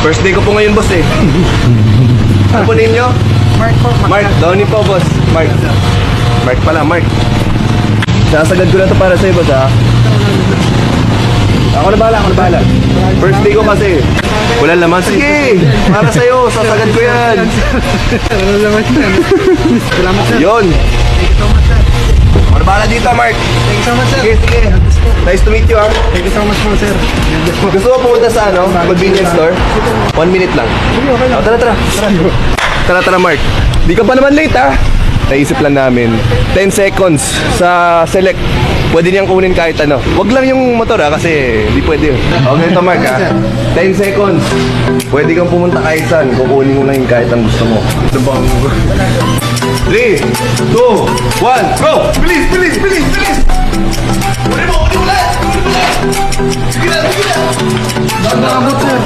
First day ko po ngayon, boss eh. Ano po name nyo? Mark po. Mark, Donnie po, boss. Mark. Mark pala, Mark. Sasagad ko na to para sa'yo, boss, ha? Ako na bahala. First day ko kasi. Wala laman. Sige, para sa'yo. Sasagad ko yan. Wala naman yan. Salamat sir. Yun. Thank you so much sir. Ako na bahala dito, Mark. Thank you so much sir. Sige. Nice to meet you, ha? Thank you so much po sir. Gusto mo pumunta sa ano? Convenience store? 1 minute lang. Sige, okay lang. Tara, Mark. Di ka pa naman late, ha? Naisip lang namin. 10 seconds sa select. Pwede niyang kunin kahit ano. Wag lang yung motor, ha? Kasi di pwede yun. Okay ito, Mark, ha? 10 seconds. Pwede kang pumunta kahit saan. Kukunin mo lang yung kahit ang gusto mo. 3, 2, 1, go! Bilis! Kunin mo ulit! Sige na! Salamat sir.